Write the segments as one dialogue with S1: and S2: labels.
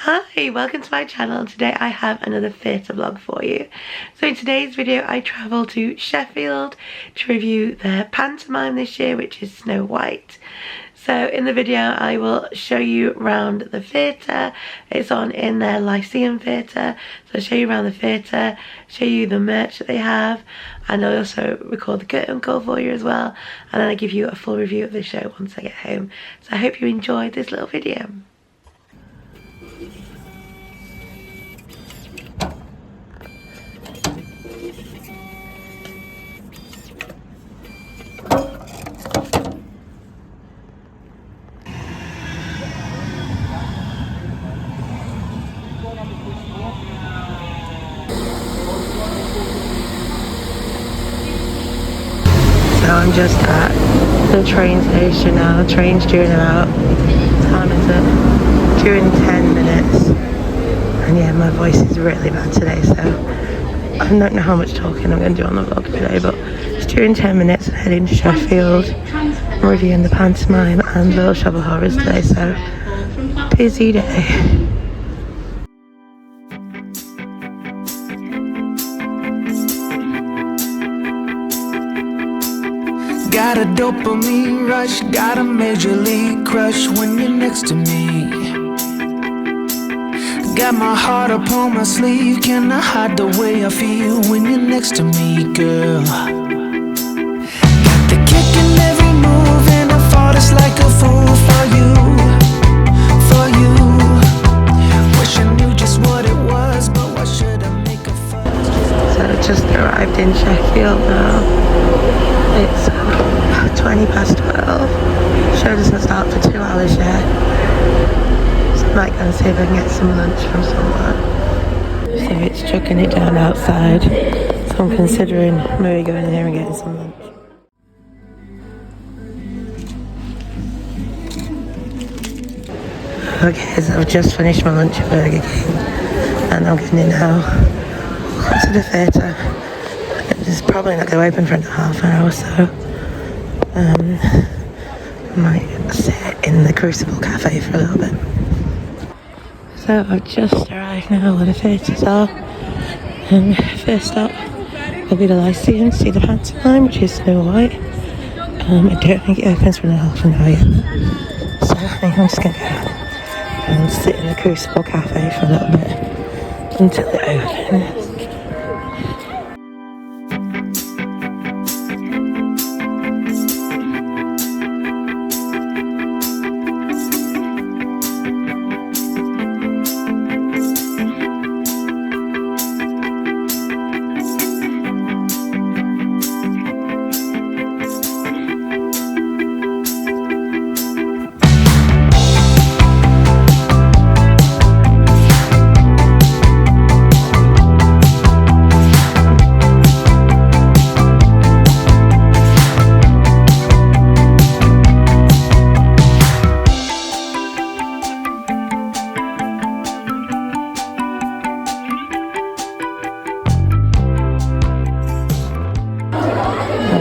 S1: Hi, welcome to my channel. Today I have another theatre vlog for you. So in today's video I travel to Sheffield to review their pantomime this year, which is Snow White. So in the video I will show you around the theatre. It's on in their Lyceum theatre, so I'll show you around the theatre, show you the merch that they have, and I'll also record the curtain call for you as well, and then I give you a full review of the show once I get home. So I hope you enjoyed this little video. So I'm just at the train station now. The train's due in about, what time is it? Due in 10 minutes. And yeah, my voice is really bad today, so I don't know how much talking I'm going to do on the vlog today, but it's due in 10 minutes. I'm heading to Sheffield. I'm reviewing the pantomime and Little Shop of Horrors today, so busy day.
S2: Got a dopamine rush, got a major league crush when you're next to me. Got my heart upon my sleeve, can I hide the way I feel when you're next to me, girl? Got the kick in every move and I fought it's like a fool for you, for you. Wish I knew just what it was, but why should I make a fuss?
S1: So I just arrived in Sheffield now. It's 20 past 12. Show doesn't start for 2 hours yet. So I might go and see if I can get some lunch from somewhere. So it's chucking it down outside. So I'm considering maybe going in here and getting some lunch. Okay, so I've just finished my lunch at Burger King and I'm getting in now. Welcome to the theatre. It's probably not going to open for another half an hour or so. Might sit in the Crucible Cafe for a little bit. So I've just arrived now where the theatres are. First stop will be the Lyceum to see the pantomime, which is Snow White. I don't think it opens for another half an hour yet. So I think I'm just going to go and sit in the Crucible Cafe for a little bit until it opens.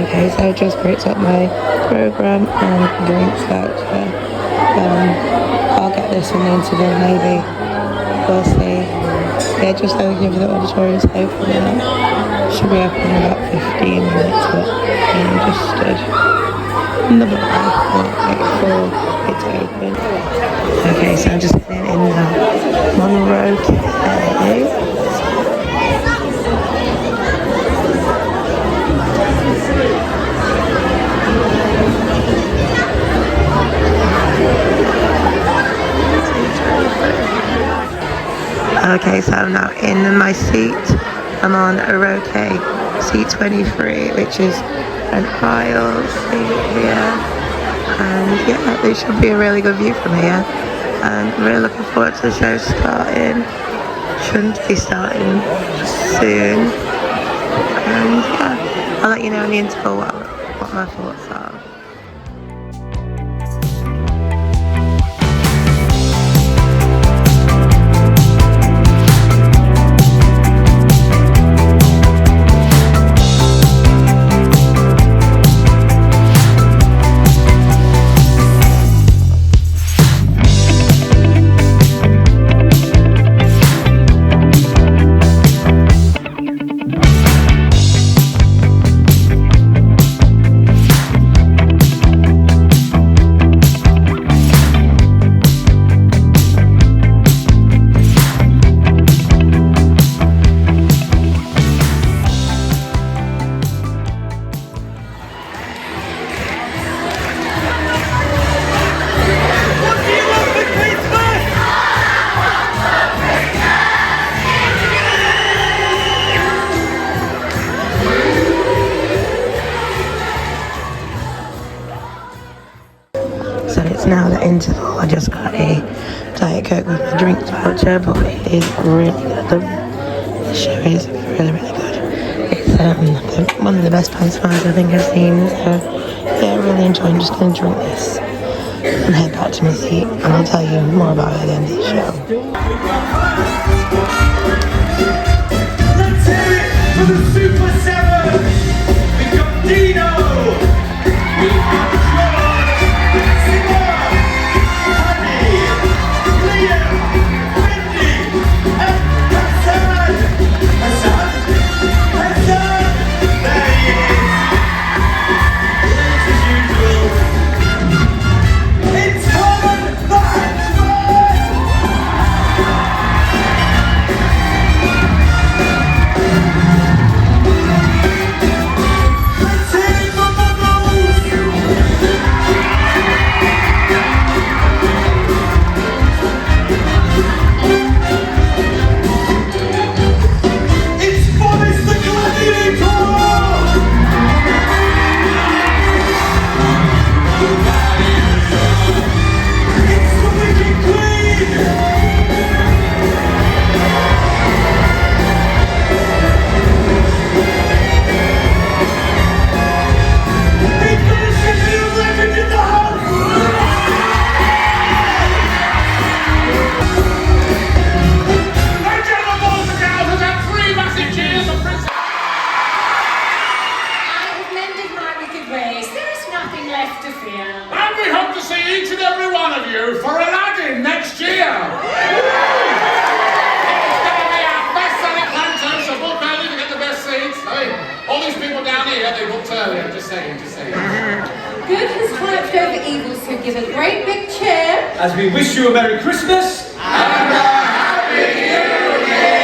S1: Okay, so I just picked up my programme and drinks voucher. I'll get this in the interval maybe. We'll see. Yeah, just over the auditorium's open now. Should be open in about 15 minutes, but I'm just stood in the bar waiting for it to open. Okay, so I'm just getting in now. Monroe Cafe. Okay, so I'm now in my seat. I'm on Aroke seat 23, which is an aisle seat here. And yeah, it should be a really good view from here. And I'm really looking forward to the show starting. Shouldn't be starting soon. And yeah, I'll let you know in the interval what my thoughts are. now the interval. I just got a Diet Coke with my drink voucher, but it is really good. The show is really, really good. It's one of the best pantomimes I think I've seen, so yeah, really enjoying. Just going to drink this and head back to my seat, and I'll tell you more about it at the end of the show.
S3: Let's hear it for the Super 7! We've got Dino! We've got John! Simon! Honey! Liam! Wendy! And Hassan! Hassan! Hassan! There he is! Late as usual. It's coming back!
S4: Good has triumphed over evil, so give a great big cheer.
S3: As we wish you a Merry Christmas and a Happy New Year!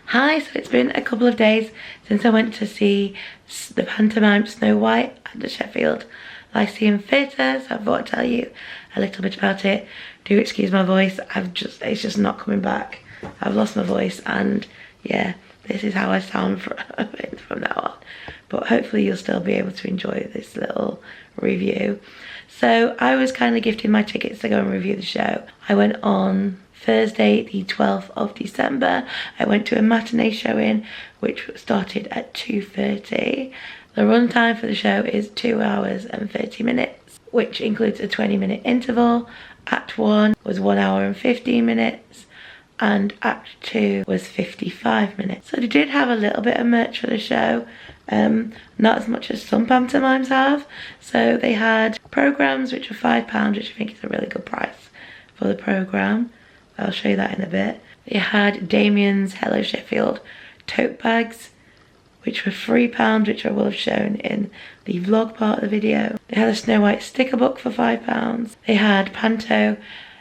S1: Hi, so it's been a couple of days since I went to see the pantomime Snow White at the Sheffield Lyceum Theatre, so I thought I'd tell you a little bit about it. Do excuse my voice, it's just not coming back. I've lost my voice, and yeah, this is how I sound from now on. But hopefully you'll still be able to enjoy this little review. So I was kindly gifted my tickets to go and review the show. I went on Thursday the 12th of December. I went to a matinee showing which started at 2:30. The runtime for the show is 2 hours and 30 minutes, which includes a 20-minute interval. Act 1 was 1 hour and 15 minutes and Act 2 was 55 minutes. So they did have a little bit of merch for the show, not as much as some pantomimes have. So they had programmes which were £5, which I think is a really good price for the programme. I'll show you that in a bit. They had Damian's Hello Sheffield tote bags, which were £3, which I will have shown in the vlog part of the video. They had a Snow White sticker book for £5. They had Panto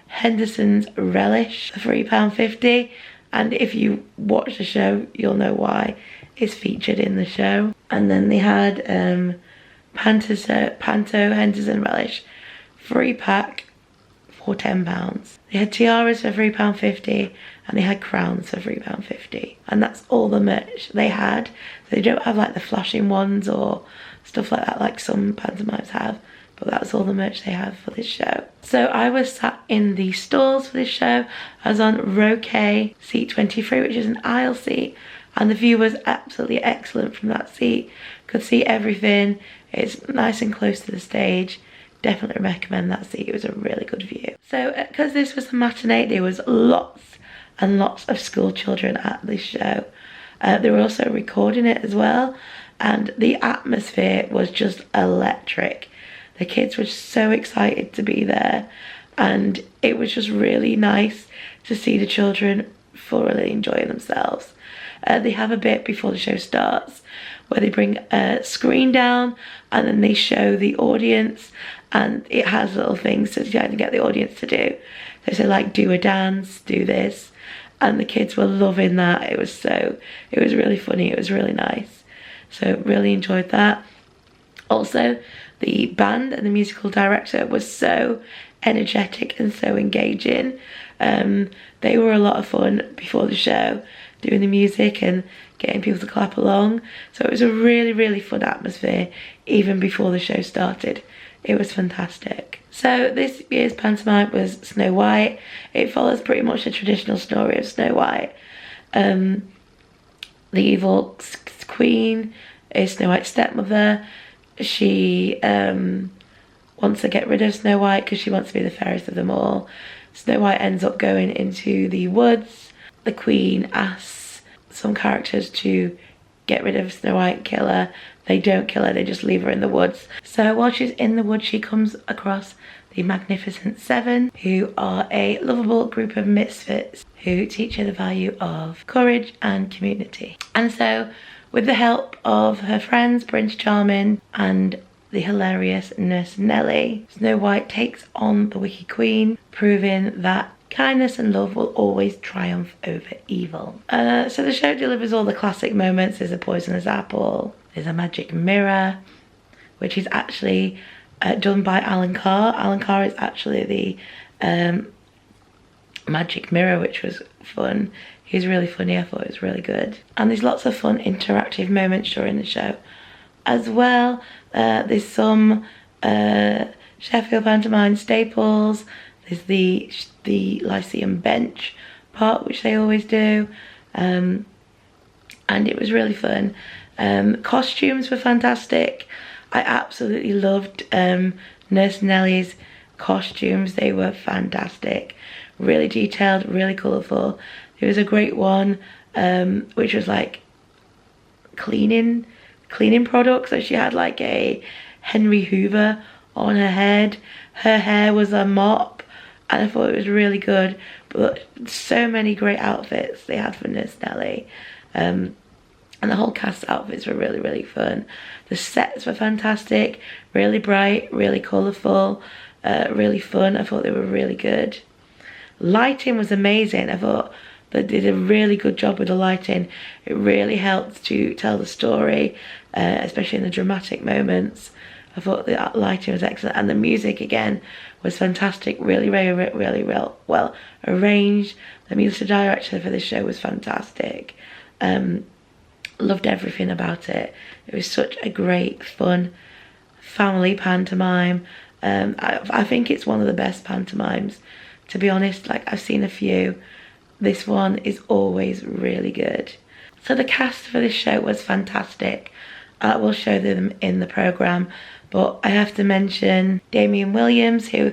S1: Henderson's Relish for £3.50, and if you watch the show you'll know why it's featured in the show. And then they had Panto Henderson Relish 3-pack for £10. They had tiaras for £3.50 and they had crowns for £3.50, and that's all the merch they had. They don't have like the flashing ones or stuff like that like some pantomimes have, but that's all the merch they have for this show. So I was sat in the stalls for this show. I was on row K, seat 23, which is an aisle seat, and the view was absolutely excellent from that seat. Could see everything. It's nice and close to the stage. Definitely recommend that seat. It was a really good view. So because this was a matinee, there was lots and lots of school children at this show. They were also recording it as well, and the atmosphere was just electric. The kids were so excited to be there, and it was just really nice to see the children thoroughly enjoying themselves. They have a bit before the show starts where they bring a screen down and then they show the audience, and it has little things to try to get the audience to do. They say like, do a dance, do this, and the kids were loving that. It was really funny, it was really nice. So really enjoyed that. Also, the band and the musical director was so energetic and so engaging. They were a lot of fun before the show, doing the music and getting people to clap along. So it was a really, really fun atmosphere even before the show started. It was fantastic. So this year's pantomime was Snow White. It follows pretty much the traditional story of Snow White. The evil queen is Snow White's stepmother. She wants to get rid of Snow White because she wants to be the fairest of them all. Snow White ends up going into the woods. The queen asks some characters to get rid of Snow White and kill her. They don't kill her, they just leave her in the woods. So while she's in the woods, she comes across the Magnificent Seven, who are a lovable group of misfits who teach her the value of courage and community. And so, with the help of her friends, Prince Charming and the hilarious Nurse Nellie, Snow White takes on the Wicked Queen, proving that kindness and love will always triumph over evil. So the show delivers all the classic moments. There's a poisonous apple, there's a magic mirror, which is actually done by Alan Carr. Alan Carr is actually the magic mirror, which was fun. He was really funny, I thought it was really good. And there's lots of fun interactive moments during the show. As well, there's some Sheffield pantomime staples. There's the Lyceum bench part, which they always do. And it was really fun. Costumes were fantastic. I absolutely loved Nurse Nellie's costumes. They were fantastic. Really detailed, really colourful. There was a great one which was like cleaning products. So she had like a Henry Hoover on her head. Her hair was a mop, and I thought it was really good. But so many great outfits they had for Nurse Nellie. And the whole cast outfits were really, really fun. The sets were fantastic, really bright, really colourful, really fun. I thought they were really good. Lighting was amazing. I thought they did a really good job with the lighting. It really helped to tell the story, especially in the dramatic moments. I thought the lighting was excellent, and the music again was fantastic. Really well arranged. The music director for the show was fantastic. Loved everything about it. It was such a great, fun family pantomime. I think it's one of the best pantomimes, to be honest. Like, I've seen a few. This one is always really good. So the cast for this show was fantastic. We'll show them in the programme, but I have to mention Damian Williams, who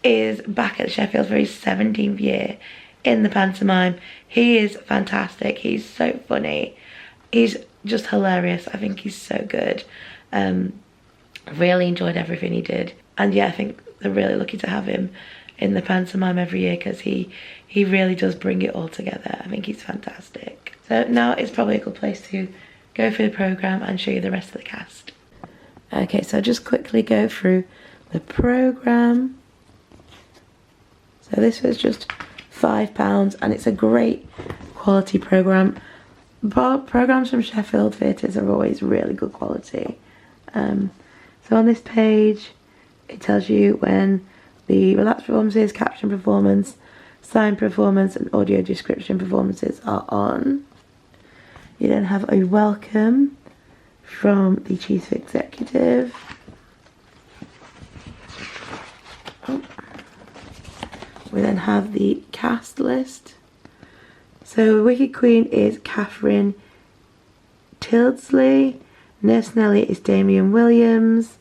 S1: is back at Sheffield for his 17th year in the pantomime. He is fantastic. He's so funny. He's just hilarious. I think he's so good. Really enjoyed everything he did. And yeah, I think they're really lucky to have him in the pantomime every year, because he really does bring it all together. I think he's fantastic. So now is probably a good place to go through the programme and show you the rest of the cast. Okay, so I'll just quickly go through the programme. So this was just £5, and it's a great quality programme. Programmes from Sheffield theatres are always really good quality. So on this page, it tells you when the relaxed performances, caption performance, sign performance and audio description performances are on. You then have a welcome from the chief executive. We then have the cast list. So Wicked Queen is Catherine Tyldesley. Nurse Nellie is Damian Williams.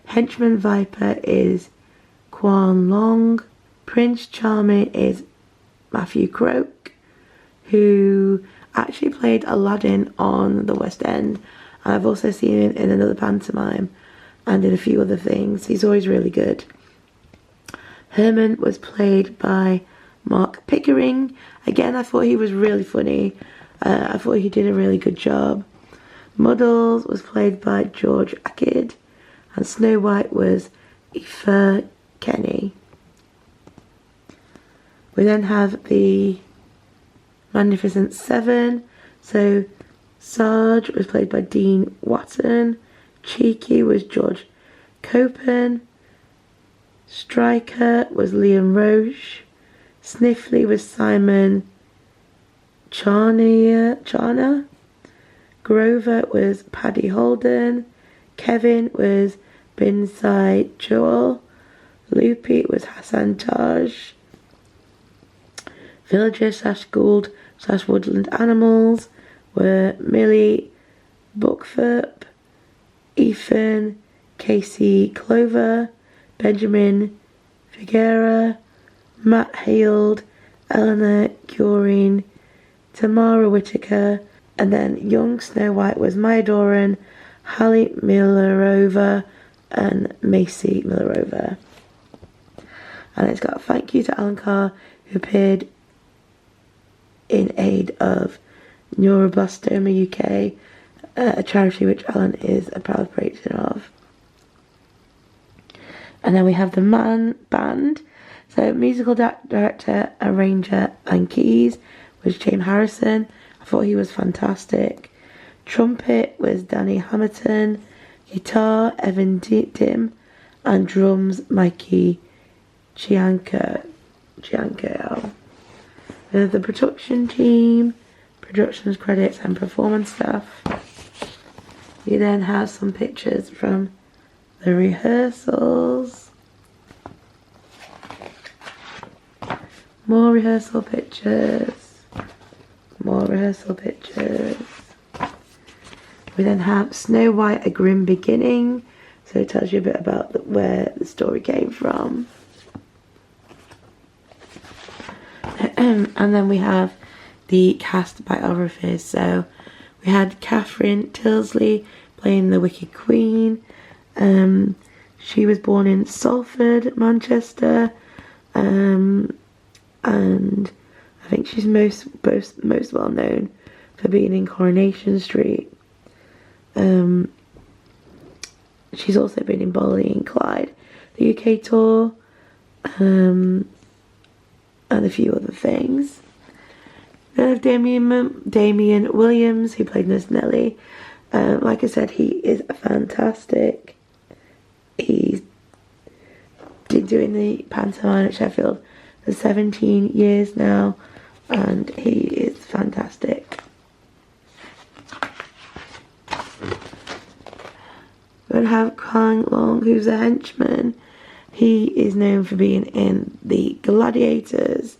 S1: Henchman Viper is Quan Long. Prince Charming is Matthew Croak, who actually played Aladdin on the West End. I've also seen him in another pantomime and in a few other things. He's always really good. Herman was played by Mark Pickering. Again, I thought he was really funny. I thought he did a really good job. Muddles was played by George Ackid, and Snow White was Aoife Kenny. We then have the Magnificent Seven. So Sarge was played by Dean Watson. Cheeky was George Copen. Striker was Liam Roche. Sniffly was Simon Charner. Grover was Paddy Holden. Kevin was Binsai Joel. Loopy was Hassan Taj. Villagers / Gould / Woodland Animals were Millie Buckthorpe, Ethan, Casey Clover, Benjamin Figuera, Matt Haled, Eleanor Curine, Tamara Whitaker, and then young Snow White was Maya Doran, Hallie Millerova, and Macy Millerova. And it's got a thank you to Alan Carr, who appeared in aid of Neuroblastoma UK, a charity which Alan is a proud patron of. And then we have the band. So musical director, arranger and keys was James Harrison. I thought he was fantastic. Trumpet was Danny Hamilton. Guitar, Evan Dim. And drums, Mikey Chianco. The production team, productions credits and performance stuff. You then have some pictures from the rehearsals. More rehearsal pictures. More rehearsal pictures. We then have Snow White, A Grim Beginning. So it tells you a bit about where the story came from. And then we have the cast biographies. So we had Catherine Tyldesley playing the Wicked Queen. She was born in Salford, Manchester. And I think she's most well known for being in Coronation Street. She's also been in Bonnie and Clyde, the UK tour, and a few other things. Then I have Damian Williams, who played Nurse Nellie. Like I said, he is fantastic. He's been doing the pantomime at Sheffield for 17 years now, and he is fantastic. We have Kang Long, who's a henchman. He is known for being in the Gladiators.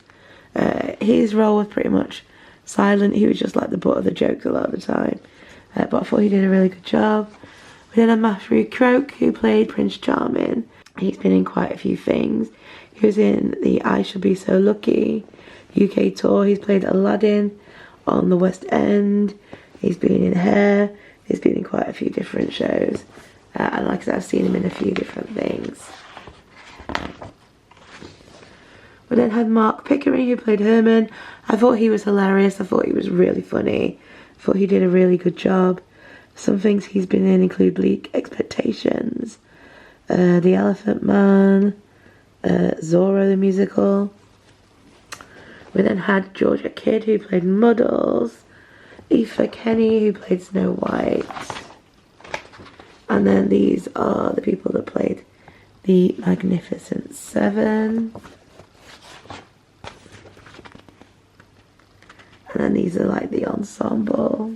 S1: His role was pretty much silent. He was just like the butt of the jokes a lot of the time. But I thought he did a really good job. We then have Matthew Croak, who played Prince Charming. He's been in quite a few things. He was in the I Shall Be So Lucky UK tour. He's played Aladdin on the West End. He's been in Hair. He's been in quite a few different shows. And like I said, I've seen him in a few different things. We then had Mark Pickering, who played Herman. I thought he was hilarious. I thought he was really funny. I thought he did a really good job. Some things he's been in include Bleak Expectations, The Elephant Man, Zorro the Musical. We then had Georgia Kidd, who played Muddles, Aoife Kenny, who played Snow White. And then these are the people that played the Magnificent Seven. And then these are like the ensemble.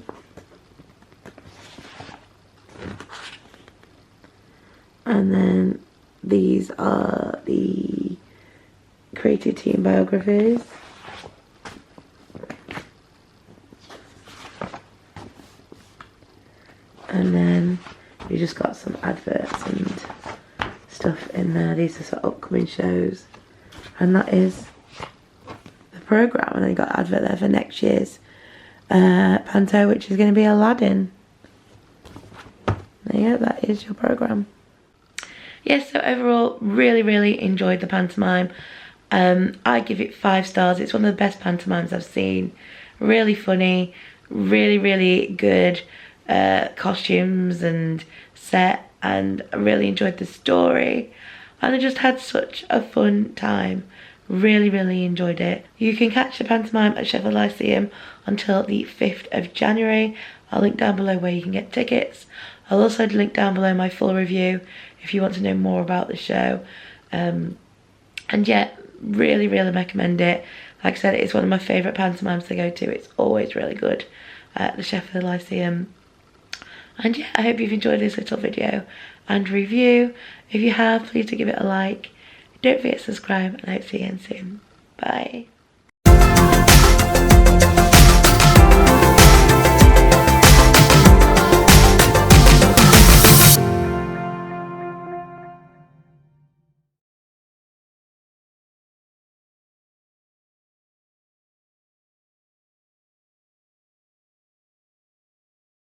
S1: And then these are the creative team biographies. And then we just got some adverts and stuff in there. These are some upcoming shows. And that is the programme. And then you got an advert there for next year's Panto, which is going to be Aladdin. There you go, that is your programme. Yes, so overall, really enjoyed the pantomime. I give it 5 stars. It's one of the best pantomimes I've seen. Really funny, really good costumes and set, and I really enjoyed the story. And I just had such a fun time. Really enjoyed it. You can catch the pantomime at Sheffield Lyceum until the 5th of January. I'll link down below where you can get tickets. I'll also link down below my full review if you want to know more about the show. And yeah, really recommend it. Like I said, it's one of my favourite pantomimes to go to. It's always really good at the Sheffield Lyceum. And yeah, I hope you've enjoyed this little video and review. If you have, please do give it a like. Don't forget to subscribe, and I hope to see you again soon. Bye.